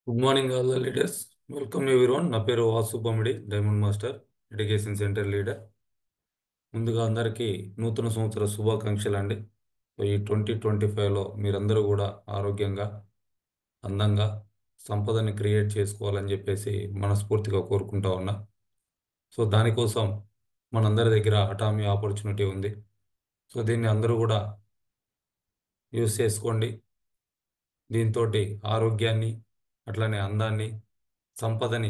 Good morning all the leaders. Welcome everyone. నా పేరు Vasu Bommidi, diamond master, education centre leader. ముందుగా అందరికీ నూతన సంవత్సర శుభాకాంక్షలు అండి. సో ఈ 2025లో మీరందరూ కూడా ఆరోగ్యంగా, అందంగా, సంపదని క్రియేట్ చేసుకోవాలని చెప్పేసి మనస్ఫూర్తిగా కోరుకుంటా ఉన్నా. సో దానికోసం మనందరి దగ్గర అటామీ ఆపర్చునిటీ ఉంది. సో దీన్ని అందరూ కూడా యూస్ చేసుకోండి. దీంతో ఆరోగ్యాన్ని, అట్లనే అందాన్ని, సంపదని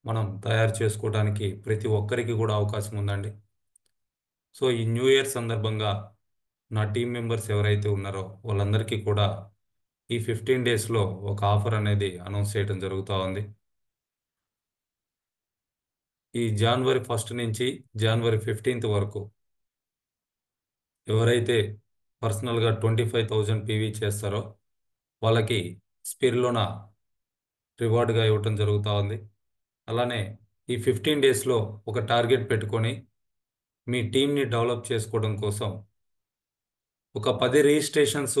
మనం తయారు చేసుకోవడానికి ప్రతి ఒక్కరికి కూడా అవకాశం ఉందండి. సో ఈ న్యూ ఇయర్ సందర్భంగా నా టీం మెంబర్స్ ఎవరైతే ఉన్నారో వాళ్ళందరికీ కూడా ఈ 15 డేస్లో ఒక ఆఫర్ అనేది అనౌన్స్ చేయడం జరుగుతూ ఉంది. ఈ జనవరి 1 నుంచి జనవరి 15 వరకు ఎవరైతే పర్సనల్గా 25,000 పీవీ చేస్తారో వాళ్ళకి స్పిర్లోన రివార్డ్గా ఇవ్వటం జరుగుతూ ఉంది. అలానే ఈ 15 డేస్లో ఒక టార్గెట్ పెట్టుకొని మీ టీంని డెవలప్ చేసుకోవడం కోసం ఒక 10 రిజిస్ట్రేషన్స్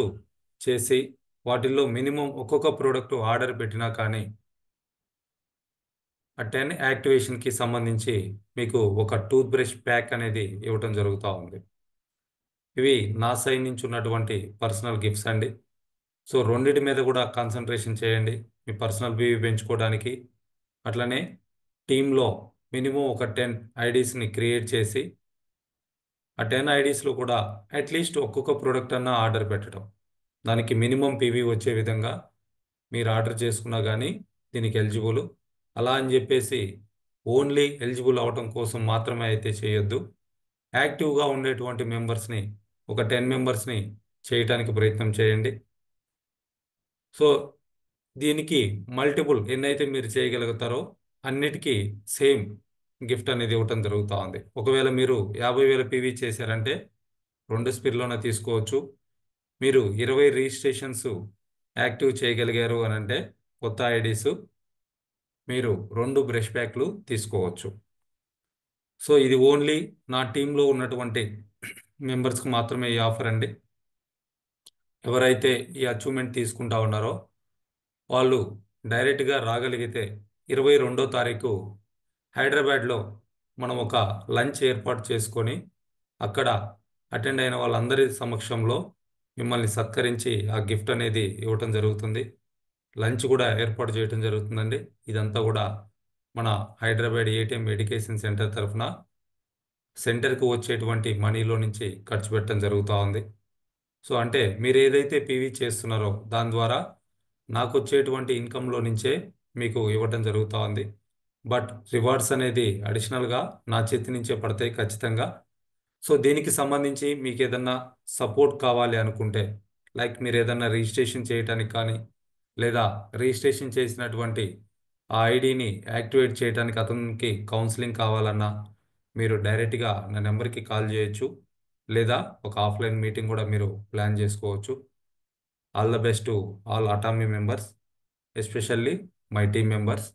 చేసి వాటిల్లో మినిమం ఒక్కొక్క ప్రోడక్ట్ ఆర్డర్ పెట్టినా కానీ ఆ 10 యాక్టివేషన్కి సంబంధించి మీకు ఒక టూత్ బ్రష్ ప్యాక్ అనేది ఇవ్వటం జరుగుతూ ఉంది. ఇవి నా సైడ్ నుంచి ఉన్నటువంటి పర్సనల్ గిఫ్ట్స్ అండి. సో రెండిటి మీద కూడా కాన్సన్ట్రేషన్ చేయండి మీ పర్సనల్ బీవీ పెంచుకోవడానికి. అట్లనే టీంలో మినిమం ఒక 10 ఐడీస్ని క్రియేట్ చేసి ఆ 10 ఐడీస్లో కూడా అట్లీస్ట్ ఒక్కొక్క ప్రోడక్ట్ అన్నా ఆర్డర్ పెట్టడం, దానికి మినిమం పీవీ వచ్చే విధంగా మీరు ఆర్డర్ చేసుకున్నా కానీ దీనికి ఎలిజిబుల్. అలా అని చెప్పేసి ఓన్లీ ఎలిజిబుల్ అవటం కోసం మాత్రమే అయితే చేయొద్దు. యాక్టివ్గా ఉండేటువంటి మెంబర్స్ని ఒక 10 మెంబర్స్ని చేయటానికి ప్రయత్నం చేయండి. సో దీనికి మల్టిపుల్ ఎన్నైతే మీరు చేయగలుగుతారో అన్నిటికీ సేమ్ గిఫ్ట్ అనేది ఇవ్వటం జరుగుతూ ఉంది. ఒకవేళ మీరు 50,000 పీవీ చేశారంటే 2 స్పిర్లోనే తీసుకోవచ్చు. మీరు 20 రిజిస్ట్రేషన్స్ యాక్టివ్ చేయగలిగారు అని అంటే కొత్త ఐడీస్ మీరు 2 బ్రష్ ప్యాక్లు తీసుకోవచ్చు. సో ఇది ఓన్లీ నా టీంలో ఉన్నటువంటి మెంబర్స్కి మాత్రమే ఈ ఆఫర్ అండి. ఎవరైతే ఈ అచీవ్మెంట్ తీసుకుంటా ఉన్నారో వాళ్ళు డైరెక్ట్గా రాగలిగితే 22వ తారీఖు హైదరాబాద్లో మనం ఒక లంచ్ ఏర్పాటు చేసుకొని అక్కడ అటెండ్ అయిన వాళ్ళందరి సమక్షంలో మిమ్మల్ని సత్కరించి ఆ గిఫ్ట్ అనేది ఇవ్వటం జరుగుతుంది. లంచ్ కూడా ఏర్పాటు చేయడం జరుగుతుందండి. ఇదంతా కూడా మన హైదరాబాద్ ఏటీఎం ఎడ్యుకేషన్ సెంటర్ తరఫున సెంటర్కు వచ్చేటువంటి మనీలో నుంచి ఖర్చు పెట్టడం జరుగుతూ ఉంది. సో అంటే మీరు ఏదైతే పీవీ చేస్తున్నారో దాని ద్వారా నాకు వచ్చేటువంటి ఇన్కంలో నుంచే మీకు ఇవ్వటం జరుగుతూ ఉంది. బట్ రివార్డ్స్ అనేది అడిషనల్గా నా చేతి నుంచే పడతాయి ఖచ్చితంగా. సో దీనికి సంబంధించి మీకు ఏదన్నా సపోర్ట్ కావాలి అనుకుంటే, లైక్ మీరు ఏదన్నా రిజిస్ట్రేషన్ చేయడానికి కానీ లేదా రిజిస్ట్రేషన్ చేసినటువంటి ఆ ఐడిని యాక్టివేట్ చేయడానికి అతనికి కౌన్సిలింగ్ కావాలన్నా మీరు డైరెక్ట్గా నా నెంబర్కి కాల్ చేయొచ్చు, లేదా ఒక ఆఫ్లైన్ మీటింగ్ కూడా మీరు ప్లాన్ చేసుకోవచ్చు. All the best to all Atomy members, especially my team members.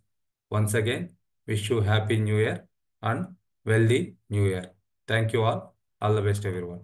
Once again wish you happy new year and wealthy new year. Thank you all. All the best, everyone.